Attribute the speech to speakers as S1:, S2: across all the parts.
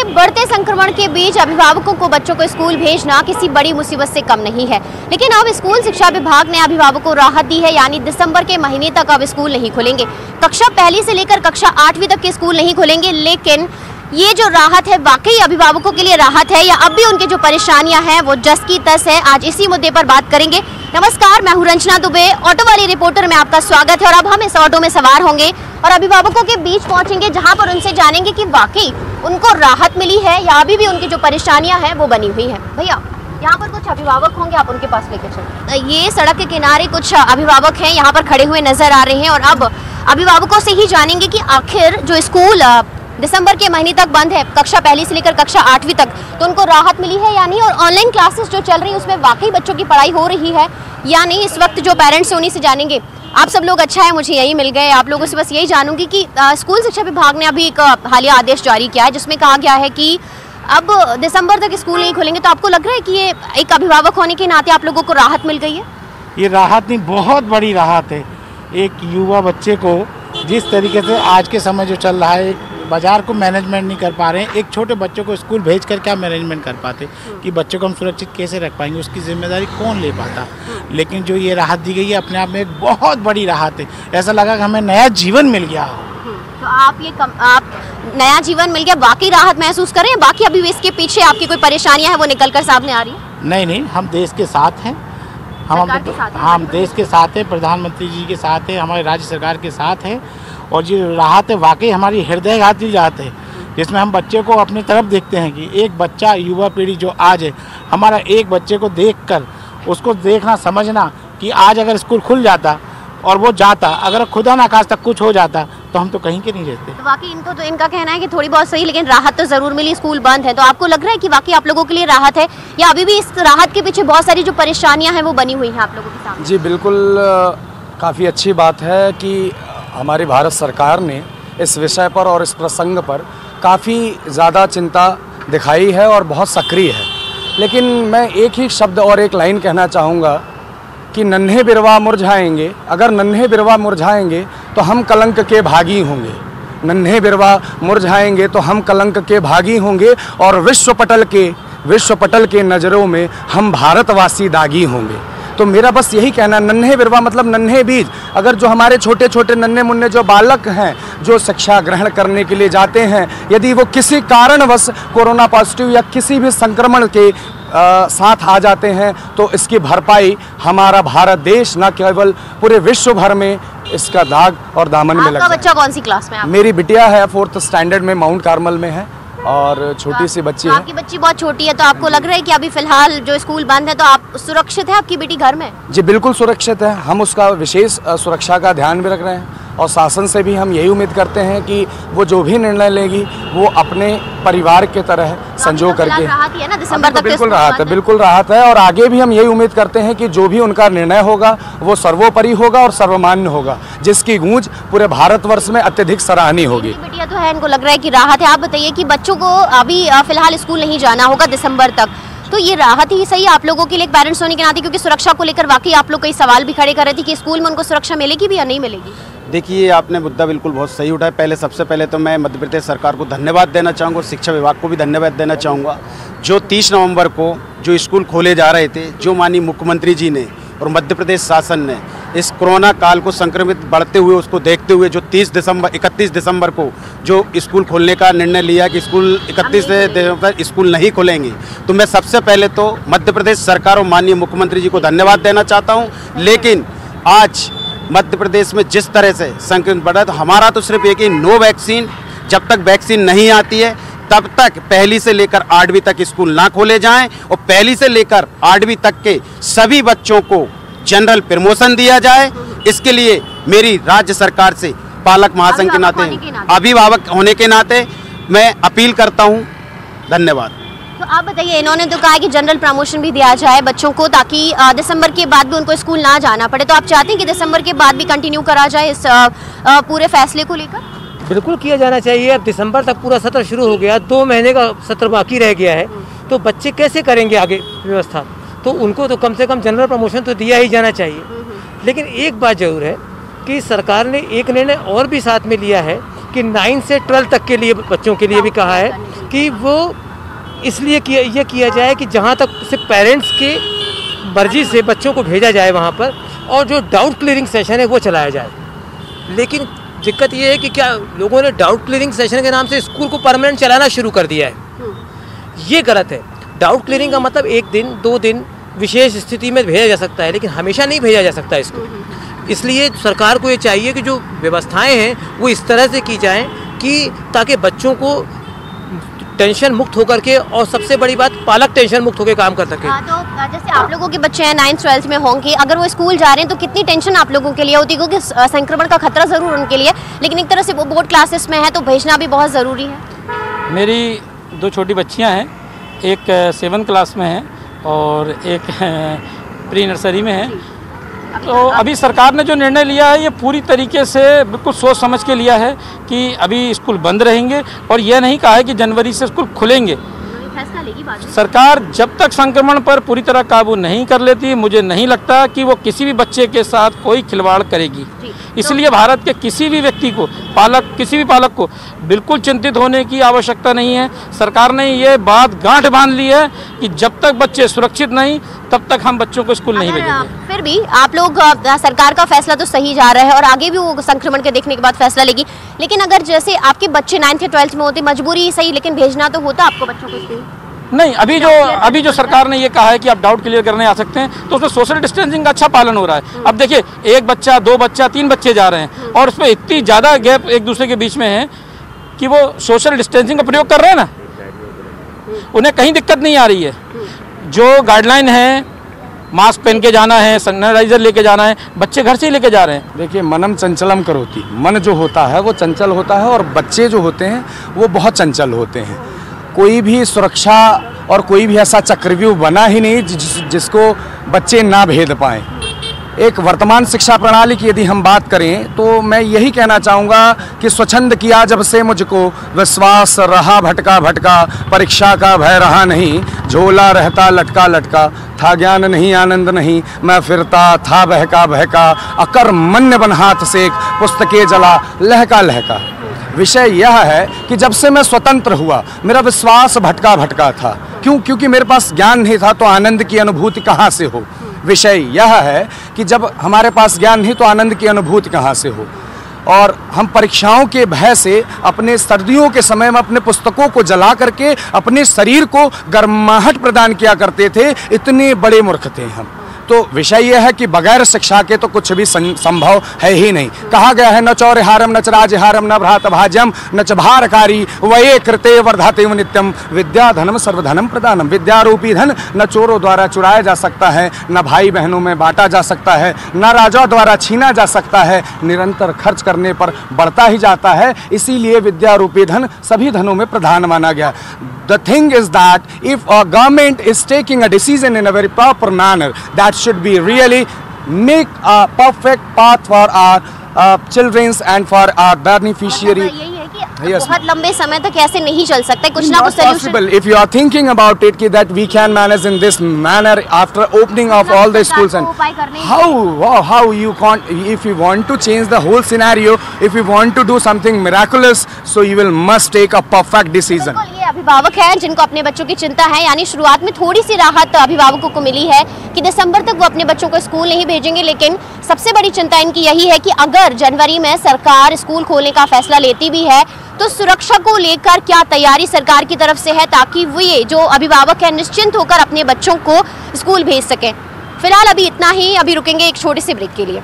S1: बढ़ते संक्रमण के बीच अभिभावकों को बच्चों को स्कूल भेजना किसी बड़ी मुसीबत से कम नहीं है, लेकिन अब स्कूल शिक्षा विभाग ने अभिभावकों को राहत दी है, यानी दिसंबर के महीने तक अब स्कूल नहीं खुलेंगे। कक्षा पहली से लेकर कक्षा 8वीं तक के स्कूल नहीं खुलेंगे, लेकिन ये जो राहत है वाकई अभिभावकों के लिए राहत है या अब भी उनकी जो परेशानियां हैं वो जस की तस है। आज इसी मुद्दे पर बात करेंगे। नमस्कार, मैं हूं रंजना दुबे, ऑटो वाली रिपोर्टर में आपका स्वागत है। और अब हम इस ऑटो में सवार होंगे और अभिभावकों के बीच पहुंचेंगे, जहां पर उनसे जानेंगे कि वाकई उनको राहत मिली है या अभी भी उनकी जो परेशानियां हैं वो बनी हुई है। भैया, यहाँ पर कुछ अभिभावक होंगे, आप उनके पास लेकर चलें। ये सड़क के किनारे कुछ अभिभावक हैं, यहाँ पर खड़े हुए नजर आ रहे हैं और अब अभिभावकों से ही जानेंगे कि आखिर जो स्कूल दिसंबर के महीने तक बंद है, कक्षा पहली से लेकर कक्षा 8वीं तक, तो उनको राहत मिली है या नहीं, और ऑनलाइन क्लासेस जो चल रही है उसमें वाकई बच्चों की पढ़ाई हो रही है या नहीं। इस वक्त जो पेरेंट्स हैं उन्हीं से जानेंगे। आप सब लोग अच्छा है, मुझे यही मिल गए। आप लोगों से बस यही जानूंगी कि स्कूल शिक्षा विभाग ने अभी एक हालिया आदेश जारी किया है जिसमें कहा गया है कि अब दिसंबर तक स्कूल नहीं खुलेंगे। तो आपको लग रहा है कि ये एक अभिभावक होने के नाते आप लोगों को राहत मिल गई है?
S2: ये राहत नहीं, बहुत बड़ी राहत है। एक युवा बच्चे को जिस तरीके से आज के समय जो चल रहा है, एक बाजार को मैनेजमेंट नहीं कर पा रहे हैं, एक छोटे बच्चों को स्कूल भेज कर क्या मैनेजमेंट कर पाते कि बच्चों को हम सुरक्षित कैसे रख पाएंगे, उसकी जिम्मेदारी कौन ले पाता। लेकिन जो ये राहत दी गई है अपने आप में एक बहुत बड़ी राहत है। ऐसा लगा कि हमें नया जीवन मिल गया।
S1: तो आप नया जीवन मिल गया, बाकी राहत महसूस करें, बाकी अभी इसके पीछे आपकी कोई परेशानियां हैं वो निकल कर सामने आ रही है?
S2: नहीं, हम देश के साथ हैं, हम देश के साथ हैं, प्रधानमंत्री जी के साथ हैं, हमारे राज्य सरकार के साथ है। और जो राहत है वाकई हमारी हृदयघाती राहत है, जिसमें हम बच्चे को अपनी तरफ देखते हैं कि एक बच्चा, युवा पीढ़ी जो आज है, हमारा एक बच्चे को देखकर उसको देखना, समझना कि आज अगर स्कूल खुल जाता और वो जाता, अगर खुदा ना खास्ता कुछ हो जाता तो हम तो कहीं के नहीं रहते।
S1: तो वाकई इनका कहना है कि थोड़ी बहुत सही, लेकिन राहत तो जरूर मिली, स्कूल बंद है। तो आपको लग रहा है कि वाकई आप लोगों के लिए राहत है या अभी भी इस राहत के पीछे बहुत सारी जो परेशानियां हैं वो बनी हुई हैं आप लोगों के सामने?
S3: जी बिल्कुल, काफ़ी अच्छी बात है कि हमारी भारत सरकार ने इस विषय पर और इस प्रसंग पर काफ़ी ज़्यादा चिंता दिखाई है और बहुत सक्रिय है। लेकिन मैं एक ही शब्द और एक लाइन कहना चाहूँगा कि नन्हे बिरवा मुरझाएंगे, अगर नन्हे बिरवा मुरझाएंगे तो हम कलंक के भागी होंगे। नन्हे बिरवा मुरझाएंगे तो हम कलंक के भागी होंगे और विश्व पटल के नज़रों में हम भारतवासी दागी होंगे। तो मेरा बस यही कहना, नन्हे बिरवा मतलब नन्हे बीज। अगर जो हमारे छोटे छोटे नन्हे मुन्ने जो बालक हैं, जो शिक्षा ग्रहण करने के लिए जाते हैं, यदि वो किसी कारणवश कोरोना पॉजिटिव या किसी भी संक्रमण के साथ आ जाते हैं, तो इसकी भरपाई हमारा भारत देश न केवल पूरे विश्व भर में इसका दाग और दामन में लग जाए।
S1: आपका बच्चा कौन सी क्लास में है?
S3: मेरी बिटिया है 4th स्टैंडर्ड में, माउंट कार्मल में है, और छोटी सी बच्ची है।
S1: आपकी बच्ची बहुत छोटी है, तो आपको लग रहा है कि अभी फिलहाल जो स्कूल बंद है तो आप सुरक्षित है? आपकी बेटी घर में?
S3: जी बिल्कुल सुरक्षित है। हम उसका विशेष सुरक्षा का ध्यान भी रख रहे हैं और शासन से भी हम यही उम्मीद करते हैं कि वो जो भी निर्णय लेगी वो अपने परिवार के तरह संजो करके।
S1: राहत है ना दिसंबर तक?
S3: बिल्कुल राहत है और आगे भी हम यही उम्मीद करते हैं कि जो भी उनका निर्णय होगा वो सर्वोपरि होगा और सर्वमान्य होगा, जिसकी गूंज पूरे भारतवर्ष में अत्यधिक सराहनीय होगी।
S1: बेटिया तो है, इनको लग रहा है कि राहत है। आप बताइए कि बच्चों को अभी फिलहाल स्कूल नहीं जाना होगा दिसंबर तक, तो ये राहत ही सही आप लोगों के लिए पेरेंट्स होने के नाते, क्योंकि सुरक्षा को लेकर वाकई आप लोग कई सवाल भी खड़े कर रहे थे कि स्कूल में उनको सुरक्षा मिलेगी भी या नहीं मिलेगी।
S4: देखिए, आपने मुद्दा बिल्कुल बहुत सही उठाया। सबसे पहले तो मैं मध्य प्रदेश सरकार को धन्यवाद देना चाहूँगा और शिक्षा विभाग को भी धन्यवाद देना चाहूँगा। जो 30 नवंबर को जो स्कूल खोले जा रहे थे, जो माननीय मुख्यमंत्री जी ने और मध्य प्रदेश शासन ने इस कोरोना काल को संक्रमित बढ़ते हुए उसको देखते हुए जो 31 दिसंबर को जो स्कूल खोलने का निर्णय लिया कि स्कूल 31 दिसंबर स्कूल नहीं खोलेंगे, तो मैं सबसे पहले तो मध्य प्रदेश सरकार और माननीय मुख्यमंत्री जी को धन्यवाद देना चाहता हूँ। लेकिन आज मध्य प्रदेश में जिस तरह से संक्रमित बढ़ा है, तो हमारा तो सिर्फ एक ही नो वैक्सीन। जब तक वैक्सीन नहीं आती है तब तक पहली से लेकर 8वीं तक स्कूल ना खोले जाएं और पहली से लेकर 8वीं तक के सभी बच्चों को जनरल प्रमोशन दिया जाए। इसके लिए मेरी राज्य सरकार से पालक महासंघ के नाते, अभिभावक होने के नाते मैं अपील करता हूँ। धन्यवाद।
S1: तो आप बताइए, इन्होंने तो कहा कि जनरल प्रमोशन भी दिया जाए बच्चों को ताकि दिसंबर के बाद भी उनको स्कूल ना जाना पड़े, तो आप चाहते हैं कि दिसंबर के बाद भी कंटिन्यू करा जाए इस पूरे फैसले को लेकर?
S5: बिल्कुल किया जाना चाहिए। अब दिसंबर तक पूरा सत्र शुरू हो गया, 2 महीने का सत्र बाकी रह गया है, तो बच्चे कैसे करेंगे आगे व्यवस्था? तो उनको तो कम से कम जनरल प्रमोशन तो दिया ही जाना चाहिए। लेकिन एक बात जरूर है कि सरकार ने एक निर्णय और भी साथ में लिया है कि 9 से 12 तक के लिए बच्चों के लिए भी कहा है कि वो इसलिए किया जाए कि जहाँ तक सिर्फ पेरेंट्स के मर्जी से बच्चों को भेजा जाए वहाँ पर, और जो डाउट क्लियरिंग सेशन है वो चलाया जाए। लेकिन दिक्कत ये है कि क्या लोगों ने डाउट क्लियरिंग सेशन के नाम से स्कूल को परमानेंट चलाना शुरू कर दिया है। ये गलत है। डाउट क्लियरिंग का मतलब 1 दिन 2 दिन विशेष स्थिति में भेजा जा सकता है, लेकिन हमेशा नहीं भेजा जा सकता इसको। इसलिए सरकार को ये चाहिए कि जो व्यवस्थाएं हैं वो इस तरह से की जाएं कि ताकि बच्चों को टेंशन मुक्त होकर के, और सबसे बड़ी बात पालक टेंशन मुक्त होकर काम कर सके।
S1: तो जैसे आप लोगों के बच्चे हैं 9th 12th में होंगे, अगर वो स्कूल जा रहे हैं तो कितनी टेंशन आप लोगों के लिए होती है, क्योंकि संक्रमण का खतरा ज़रूर उनके लिए, लेकिन एक तरह से वो बोर्ड क्लासेस में है तो भेजना भी बहुत ज़रूरी है।
S6: मेरी 2 छोटी बच्चियां हैं, एक 7th क्लास में है और एक प्री नर्सरी में है। तो अभी सरकार ने जो निर्णय लिया है ये पूरी तरीके से बिल्कुल सोच समझ के लिया है कि अभी स्कूल बंद रहेंगे, और यह नहीं कहा है कि जनवरी से स्कूल खुलेंगे।
S1: फैसला लेगी बाद में।
S6: सरकार जब तक संक्रमण पर पूरी तरह काबू नहीं कर लेती, मुझे नहीं लगता कि वो किसी भी बच्चे के साथ कोई खिलवाड़ करेगी। इसलिए भारत के किसी भी व्यक्ति को, किसी भी पालक को बिल्कुल चिंतित होने की आवश्यकता नहीं है। सरकार ने ये बात गांठ बांध ली है कि जब तक बच्चे सुरक्षित नहीं तब तक हम बच्चों को स्कूल नहीं भेजेंगे।
S1: फिर भी आप लोग, सरकार का फैसला तो सही जा रहा है और आगे भी वो संक्रमण के देखने के बाद फैसला लेगी, लेकिन अगर जैसे आपके बच्चे 9th या 12th में होते, मजबूरी सही लेकिन भेजना तो होता आपको बच्चों को स्कूल?
S6: नहीं, अभी जो सरकार ने ये कहा है कि आप डाउट क्लियर करने आ सकते हैं, तो उसमें सोशल डिस्टेंसिंग का अच्छा पालन हो रहा है। अब देखिए 1 बच्चा 2 बच्चा 3 बच्चे जा रहे हैं और उसमें इतनी ज़्यादा गैप एक दूसरे के बीच में है कि वो सोशल डिस्टेंसिंग का प्रयोग कर रहे हैं ना, उन्हें कहीं दिक्कत नहीं आ रही है। जो गाइडलाइन है, मास्क पहन के जाना है, सैनिटाइजर लेके जाना है, बच्चे घर से ही लेके जा रहे हैं।
S3: देखिए, मनम चंचलम करोति, मन जो होता है वो चंचल होता है, और बच्चे जो होते हैं वो बहुत चंचल होते हैं। कोई भी सुरक्षा और कोई भी ऐसा चक्रव्यूह बना ही नहीं जिसको बच्चे ना भेद पाएं। एक वर्तमान शिक्षा प्रणाली की यदि हम बात करें तो मैं यही कहना चाहूँगा कि स्वच्छंद किया जब से मुझको, विश्वास रहा भटका भटका, परीक्षा का भय रहा नहीं, झोला रहता लटका लटका, था ज्ञान नहीं आनंद नहीं, मैं फिरता था बहका बहका, अकर मन बन हाथ से पुस्तकें जला लहका लहका। विषय यह है कि जब से मैं स्वतंत्र हुआ मेरा विश्वास भटका भटका था। क्योंकि मेरे पास ज्ञान नहीं था तो आनंद की अनुभूति कहाँ से हो। विषय यह है कि जब हमारे पास ज्ञान नहीं तो आनंद की अनुभूति कहाँ से हो। और हम परीक्षाओं के भय से अपने सर्दियों के समय में अपने पुस्तकों को जला करके अपने शरीर को गर्माहट प्रदान किया करते थे। इतने बड़े मूर्ख थे हम। तो विषय यह है कि बगैर शिक्षा के तो कुछ भी संभव है ही नहीं। कहा गया है, न चौर्यहारम न च राजहारम न भ्रात भाज्यम न च भारकारी वये कृते वर्धते नित्यम, विद्या धनम सर्वधनम प्रदानम। विद्यारूपी धन न चोरों द्वारा चुराया जा सकता है, न भाई बहनों में बांटा जा सकता है, न राजाओं द्वारा छीना जा सकता है, निरंतर खर्च करने पर बढ़ता ही जाता है। इसीलिए विद्यारूपी धन सभी धनों में प्रधान माना गया। The thing is that if a government is taking a decision in a very proper manner, that should be really make a perfect path for our children and for our beneficiary.
S1: Yes. बहुत लंबे समय तक ऐसे नहीं चल सकते, कुछ ना कुछ
S3: solution. If you are thinking about it, that we can manage in this manner after opening of all the schools, and how you can't, if you want to change the whole scenario, if you want to do something miraculous, so you will must take a perfect decision.
S1: ये अभिभावक हैं जिनको अपने बच्चों की चिंता है, यानी शुरुआत में थोड़ी सी राहत अभिभावकों को मिली है कि दिसंबर तक वो अपने बच्चों को स्कूल नहीं भेजेंगे, लेकिन सबसे बड़ी चिंता इनकी यही है कि अगर जनवरी में सरकार स्कूल खोलने का फैसला लेती भी है तो सुरक्षा को लेकर क्या तैयारी सरकार की तरफ से है, ताकि वो ये जो अभिभावक है निश्चिंत होकर अपने बच्चों को स्कूल भेज सकें। फिलहाल अभी इतना ही, अभी रुकेंगे एक छोटे से ब्रेक के लिए।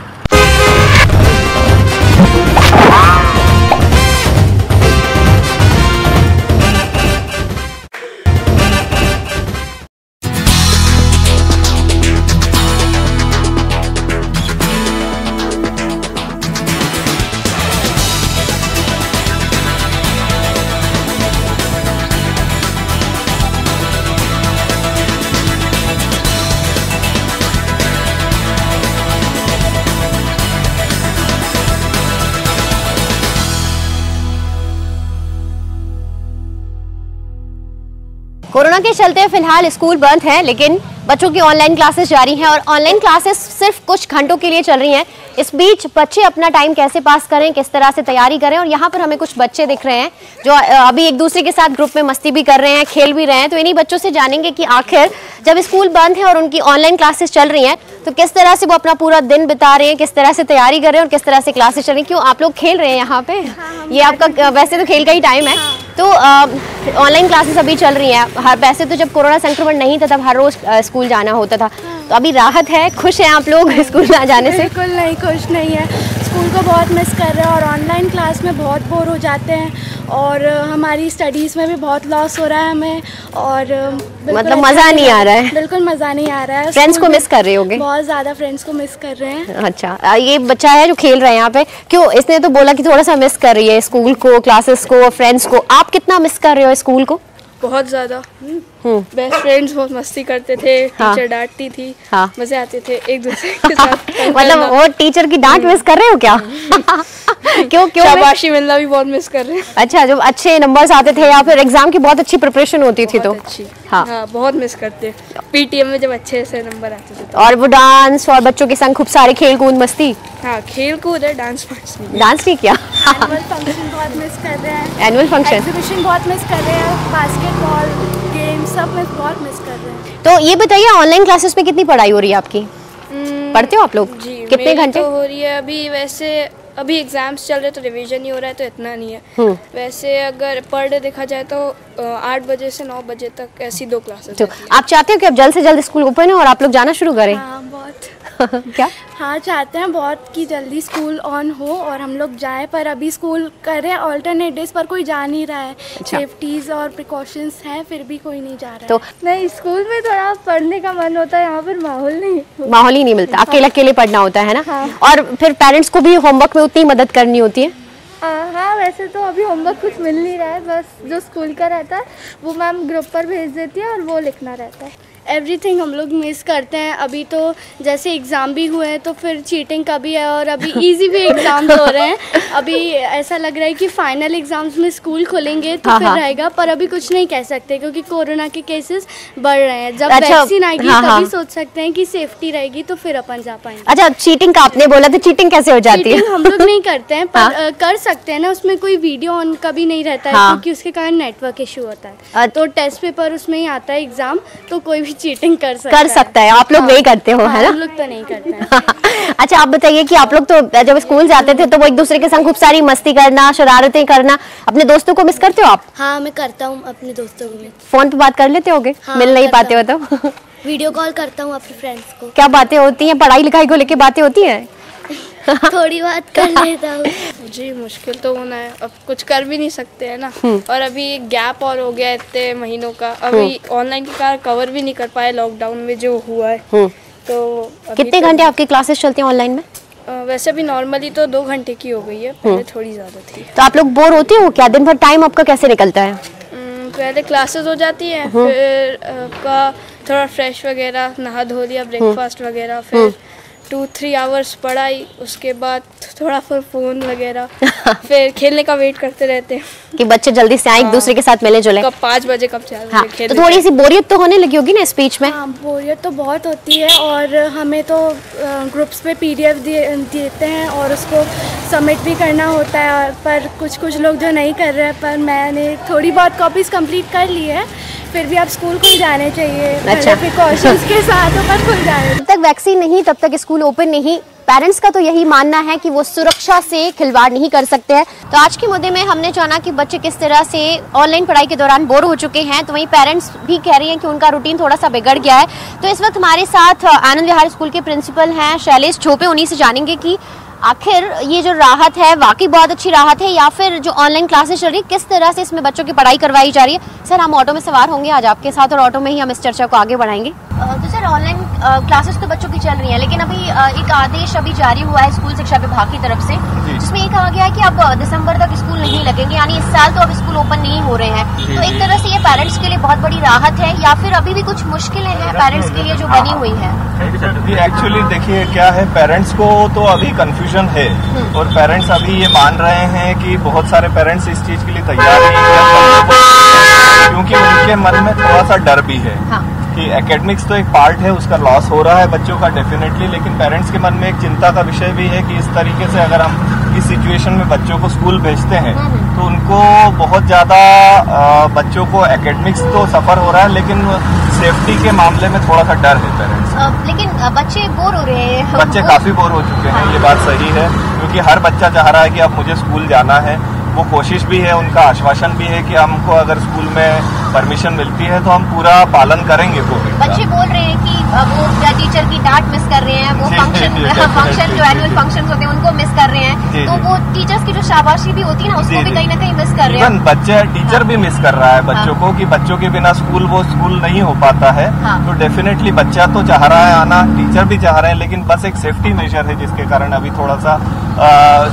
S1: कोरोना के चलते फिलहाल स्कूल बंद हैं, लेकिन बच्चों की ऑनलाइन क्लासेस जारी हैं और ऑनलाइन क्लासेस सिर्फ कुछ घंटों के लिए चल रही हैं। इस बीच बच्चे अपना टाइम कैसे पास करें, किस तरह से तैयारी करें, और यहाँ पर हमें कुछ बच्चे दिख रहे हैं जो अभी एक दूसरे के साथ ग्रुप में मस्ती भी कर रहे हैं, खेल भी रहे हैं। तो इन्हीं बच्चों से जानेंगे कि आखिर जब स्कूल बंद है और उनकी ऑनलाइन क्लासेस चल रही हैं तो किस तरह से वो अपना पूरा दिन बिता रहे हैं, किस तरह से तैयारी कर रहे हैं और किस तरह से क्लासेस चल रही हैं। क्यों आप लोग खेल रहे हैं यहाँ पे? ये आपका वैसे तो खेल का ही टाइम है। तो ऑनलाइन क्लासेस अभी चल रही हैं। वैसे तो जब कोरोना संक्रमण नहीं था तब हर रोज स्कूल जाना होता था, तो अभी राहत है। खुश हैं आप लोग स्कूल ना जाने से?
S7: बिल्कुल नहीं, खुश नहीं है। स्कूल को बहुत मिस कर रहे हैं और ऑनलाइन क्लास में बहुत बोर हो जाते हैं और हमारी स्टडीज़ में भी बहुत लॉस हो रहा है हमें। और
S1: मतलब मज़ा नहीं आ रहा है?
S7: बिल्कुल मज़ा नहीं आ रहा है।
S1: फ्रेंड्स को मिस कर रहे होगे?
S7: बहुत ज़्यादा फ्रेंड्स को मिस कर रहे हैं।
S1: अच्छा, ये बच्चा है जो खेल रहा है यहाँ पे, क्यों? इसने तो बोला कि थोड़ा सा मिस कर रही है स्कूल को, क्लासेस को, फ्रेंड्स को। आप कितना मिस कर रहे हो स्कूल को?
S8: बहुत ज़्यादा। बेस्ट फ्रेंड्स, बहुत मस्ती करते थे।
S1: हाँ।
S8: टीचर डांटती थी।
S1: हाँ।
S8: मजे आते थे एक दूसरे के साथ।
S1: मतलब वो टीचर की डांट मिस कर रहे हो क्या? क्यों क्यों?
S8: शाबाशी मिलना भी बहुत मिस कर रहे हैं।
S1: अच्छा, जब अच्छे नंबर्स आते थे या फिर एग्जाम की बहुत अच्छी प्रिपरेशन होती थी तो
S8: अच्छी।
S1: हाँ।
S8: हाँ, बहुत मिस करते। पीटीएम में जब अच्छे से नंबर आते थे
S1: और वो डांस और बच्चों के संग खूब सारे खेल कूद मस्ती।
S8: हाँ, खेल कूद है, डांस नहीं।
S1: डांस नहीं किया?
S7: एनुअल फंक्शन बहुत मिस कर रहे हैं।
S1: एनुअल फंक्शन,
S7: एग्जीबिशन बहुत मिस कर रहे हैं। बास्केटबॉल गेम सब में बहुत मिस कर रहे हैं।
S1: तो ये बताइए ऑनलाइन क्लासेस में कितनी पढ़ाई हो रही है आपकी? पढ़ते हो आप लोग?
S8: जी,
S1: कितने घंटे?
S8: तो हो रही है अभी। वैसे अभी एग्जाम्स चल रहे तो रिवीजन ही हो रहा है तो इतना नहीं है। वैसे अगर पर डे देखा जाए तो 8 बजे से 9 बजे तक ऐसी 2 क्लासेस।
S1: तो आप चाहते हो कि अब जल्द से जल्द स्कूल ओपन हो और आप लोग जाना शुरू करें?
S7: हाँ, बहुत।
S1: क्या?
S7: हाँ, चाहते हैं बहुत कि जल्दी स्कूल ऑन हो और हम लोग जाएं, पर अभी स्कूल कर रहे हैं ऑल्टरनेट डेज पर कोई जा नहीं रहा है।
S1: अच्छा।
S7: सेफ्टीज और प्रिकॉशंस हैं फिर भी कोई नहीं जा रहा है।
S1: तो
S8: नहीं, स्कूल में थोड़ा पढ़ने का मन होता है, यहाँ पर माहौल
S1: माहौल ही नहीं मिलता, अकेले अकेले पढ़ना होता है ना।
S8: हाँ।
S1: और फिर पेरेंट्स को भी होमवर्क में उतनी मदद करनी होती है।
S8: हाँ, वैसे तो अभी होमवर्क कुछ मिल नहीं रहा है, बस जो स्कूल का रहता है वो मैम ग्रुप पर भेज देती है और वो लिखना रहता है।
S7: एवरीथिंग हम लोग मिस करते हैं। अभी तो जैसे एग्ज़ाम भी हुए हैं तो फिर चीटिंग का भी है और अभी इजी भी एग्ज़ाम्स हो रहे हैं। अभी ऐसा लग रहा है कि फाइनल एग्ज़ाम्स में स्कूल खुलेंगे तो फिर रहेगा, पर अभी कुछ नहीं कह सकते क्योंकि कोरोना के केसेस बढ़ रहे हैं। जब वैक्सीन आएगी तभी सोच सकते हैं कि सेफ्टी रहेगी तो फिर अपन जा पाएंगे।
S1: अच्छा, चीटिंग का आपने बोला, तो चीटिंग कैसे हो जाती है?
S7: हम लोग नहीं करते हैं, पर कर सकते हैं ना। उसमें कोई वीडियो ऑन का भी नहीं रहता है क्योंकि उसके कारण नेटवर्क इशू होता है। तो टेस्ट पेपर उसमें ही आता है एग्जाम, तो कोई भी चीटिंग कर सकता है।
S1: आप लोग नहीं करते हो, है ना?
S7: हम लोग तो नहीं करते हैं।
S1: अच्छा, आप बताइए कि आप लोग तो जब स्कूल जाते थे तो वो एक दूसरे के संग खूब सारी मस्ती करना, शरारतें करना, अपने दोस्तों को मिस करते हो आप?
S7: हाँ, मैं करता हूँ अपने दोस्तों को।
S1: फोन पे बात कर लेते होगे? मिल नहीं पाते हो तो?
S7: वीडियो कॉल करता हूँ अपने फ्रेंड्स को।
S1: क्या बातें होती हैं? पढ़ाई लिखाई को लेके बातें होती हैं?
S7: थोड़ी बात कर लेता हूँ।
S8: जी, मुश्किल तो होना है, अब कुछ कर भी नहीं सकते है ना। और अभी गैप और हो गया इतने महीनों का, अभी ऑनलाइन के कारण कवर भी नहीं कर पाए लॉकडाउन में जो हुआ है। तो
S1: कितने घंटे आपकी क्लासेस चलती हैं ऑनलाइन में?
S8: वैसे अभी नॉर्मली तो 2 घंटे की हो गई है, पहले थोड़ी ज़्यादा थी।
S1: तो आप लोग बोर होते हो क्या? दिन भर टाइम आपका कैसे निकलता है?
S8: पहले क्लासेस हो जाती है, फिर आपका थोड़ा फ्रेश वगैरह, नहा धो लिया, ब्रेकफास्ट वगैरह, फिर 2-3 आवर्स पढ़ाई, उसके बाद थोड़ा फिर फ़ोन वगैरह, फिर खेलने का वेट करते रहते हैं
S1: कि बच्चे जल्दी से आए, एक दूसरे के साथ मिले जुले।
S8: कब 5 बजे कब 4 बजे
S1: हाँ,
S8: खेलने।
S1: तो थोड़ी सी बोरियत तो होने लगी होगी ना इस बीच में?
S7: हाँ, बोरियत तो बहुत होती है और हमें तो ग्रुप्स पे PDF देते हैं और उसको सबमिट भी करना होता है, पर कुछ लोग जो नहीं कर रहे हैं। पर मैंने थोड़ी बहुत कॉपीज़ कंप्लीट कर ली है। फिर भी आप स्कूल खुल जाने चाहिए।
S1: अच्छा।
S7: प्रिकॉशंस के साथ ऊपर खुल जाने।
S1: जब तक वैक्सीन नहीं तब तक स्कूल ओपन नहीं। पेरेंट्स का तो यही मानना है कि वो सुरक्षा से खिलवाड़ नहीं कर सकते हैं। तो आज के मुद्दे में हमने जाना कि बच्चे किस तरह से ऑनलाइन पढ़ाई के दौरान बोर हो चुके हैं, तो वहीं पेरेंट्स भी कह रही हैं कि उनका रूटीन थोड़ा सा बिगड़ गया है। तो इस वक्त हमारे साथ आनंद विहार स्कूल के प्रिंसिपल हैं शैलेश छोपे, उन्हीं से जानेंगे कि आखिर ये जो राहत है वाकई बहुत अच्छी राहत है या फिर जो ऑनलाइन क्लासेस चल रही है किस तरह से इसमें बच्चों की पढ़ाई करवाई जा रही है। सर, हम ऑटो में सवार होंगे आज आपके साथ और ऑटो में ही हम इस चर्चा को आगे बढ़ाएंगे। तो सर, ऑनलाइन क्लासेस तो बच्चों की चल रही है, लेकिन अभी एक आदेश अभी जारी हुआ है स्कूल शिक्षा विभाग की तरफ से, जिसमें ये कहा गया है कि अब दिसंबर तक स्कूल नहीं लगेंगे, यानी इस साल तो अब स्कूल ओपन नहीं हो रहे हैं। तो एक तरह से ये पेरेंट्स के लिए बहुत बड़ी राहत है या फिर अभी भी कुछ मुश्किलें हैं पेरेंट्स के लिए जो बनी हुई है?
S9: एक्चुअली देखिए क्या है, पेरेंट्स को तो अभी कंफ्यूजन है और पेरेंट्स अभी ये मान रहे हैं कि बहुत सारे पेरेंट्स इस चीज के लिए तैयार नहीं है क्योंकि उनके मन में थोड़ा सा डर भी है। कि एकेडमिक्स तो एक पार्ट है, उसका लॉस हो रहा है बच्चों का डेफिनेटली, लेकिन पेरेंट्स के मन में एक चिंता का विषय भी है कि इस तरीके से अगर हम इस सिचुएशन में बच्चों को स्कूल भेजते हैं तो उनको बहुत ज़्यादा बच्चों को एकेडमिक्स तो सफ़र हो रहा है, लेकिन सेफ्टी के मामले में थोड़ा सा डर है पेरेंट्स।
S1: लेकिन बच्चे बोर हो रहे हैं,
S9: बच्चे काफ़ी बोर हो चुके हैं, ये बात सही है, क्योंकि हर बच्चा चाह रहा है कि अब मुझे स्कूल जाना है। वो कोशिश भी है, उनका आश्वासन भी है कि हमको अगर स्कूल में परमिशन मिलती है तो हम पूरा पालन करेंगे कोविड का।
S1: बच्चे बोल रहे हैं कि वो टीचर की डांट मिस कर रहे हैं, वो फंक्शन जो एनुअल फंक्शन होते हैं उनको मिस कर रहे हैं, तो वो टीचर्स की जो शाबाशी भी होती है ना उसको भी कहीं ना कहीं मिस कर रहे हैं।
S9: बच्चे टीचर भी मिस कर रहा है बच्चों को, कि बच्चों के बिना वो स्कूल नहीं हो पाता है। तो डेफिनेटली बच्चा तो चाह रहा है आना, टीचर भी चाह रहे हैं, लेकिन बस एक सेफ्टी मेजर है जिसके कारण अभी थोड़ा सा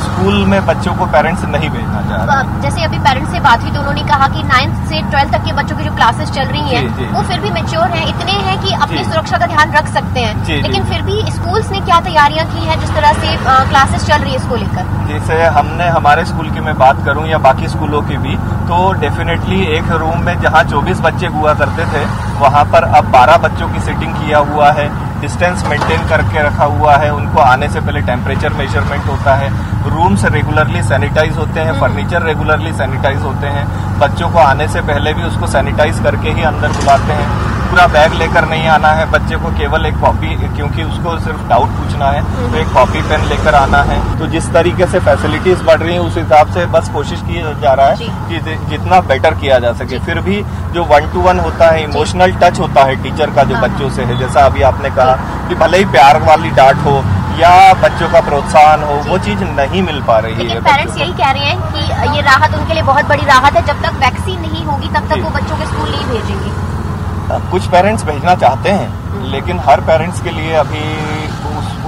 S9: स्कूल में बच्चों को पेरेंट्स नहीं भेजना चाह रहे।
S1: जैसे अभी पेरेंट्स से बात हुई तो उन्होंने कहा कि 9th से 12th तक के बच्चों की जो क्लासेस चल रही हैं वो फिर भी मैच्योर हैं, इतने हैं कि अपनी सुरक्षा का ध्यान रख सकते हैं, लेकिन फिर भी स्कूल्स ने क्या तैयारियां की हैं जिस तरह से क्लासेस चल रही है इसको लेकर?
S9: जैसे हमने हमारे स्कूल की मैं बात करूं या बाकी स्कूलों की भी, तो डेफिनेटली एक रूम में जहां 24 बच्चे हुआ करते थे वहां पर अब 12 बच्चों की सीटिंग किया हुआ है, डिस्टेंस मेंटेन करके रखा हुआ है, उनको आने से पहले टेम्परेचर मेजरमेंट होता है, रूम्स रेगुलरली सैनिटाइज होते हैं, फर्नीचर रेगुलरली सैनिटाइज होते हैं, बच्चों को आने से पहले भी उसको सैनिटाइज करके ही अंदर बुलाते हैं। पूरा बैग लेकर नहीं आना है बच्चे को, केवल एक कॉपी, क्योंकि उसको सिर्फ डाउट पूछना है तो एक कॉपी पेन लेकर आना है। तो जिस तरीके से फैसिलिटीज बढ़ रही हैं उस हिसाब से बस कोशिश किया जा रहा है कि जितना बेटर किया जा सके। फिर भी जो 1-to-1 होता है, इमोशनल टच होता है टीचर का जो बच्चों से है, जैसा अभी आपने कहा कि भले ही प्यार वाली डांट हो या बच्चों का प्रोत्साहन हो, वो चीज नहीं मिल पा रही है।
S1: लेकिन पेरेंट्स यही कह रहे हैं कि ये राहत उनके लिए बहुत बड़ी राहत है, जब तक वैक्सीन नहीं होगी तब तक वो बच्चों के स्कूल नहीं भेजेंगे।
S9: कुछ पेरेंट्स भेजना चाहते हैं, लेकिन हर पेरेंट्स के लिए अभी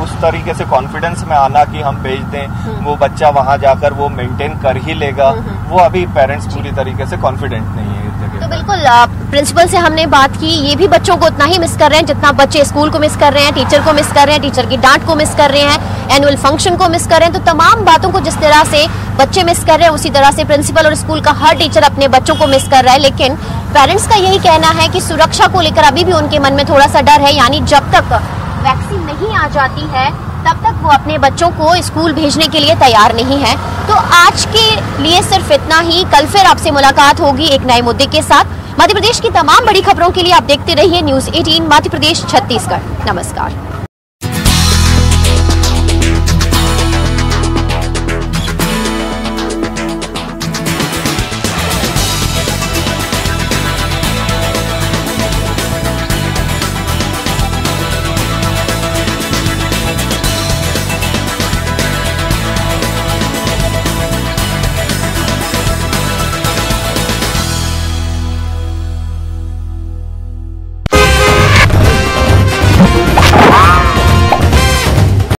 S9: उस तरीके से कॉन्फिडेंस में आना कि हम भेज दें, वो बच्चा वहां जाकर वो मेंटेन कर ही लेगा, वो अभी पेरेंट्स पूरी तरीके से कॉन्फिडेंट नहीं है इस जगह।
S1: तो बिल्कुल प्रिंसिपल से हमने बात की, ये भी बच्चों को उतना ही मिस कर रहे हैं जितना बच्चे स्कूल को मिस कर रहे हैं, टीचर को मिस कर रहे हैं, टीचर की डांट को मिस कर रहे हैं, एनुअल फंक्शन को मिस कर रहे हैं। तो तमाम बातों को जिस तरह से बच्चे मिस कर रहे हैं उसी तरह से प्रिंसिपल और स्कूल का हर टीचर अपने बच्चों को मिस कर रहा है। लेकिन पेरेंट्स का यही कहना है कि सुरक्षा को लेकर अभी भी उनके मन में थोड़ा सा डर है, यानी जब तक वैक्सीन नहीं आ जाती है तब तक वो अपने बच्चों को स्कूल भेजने के लिए तैयार नहीं है। तो आज के लिए सिर्फ इतना ही, कल फिर आपसे मुलाकात होगी एक नए मुद्दे के साथ। मध्य प्रदेश की तमाम बड़ी खबरों के लिए आप देखते रहिए न्यूज़ 18 मध्य प्रदेश छत्तीसगढ़। नमस्कार।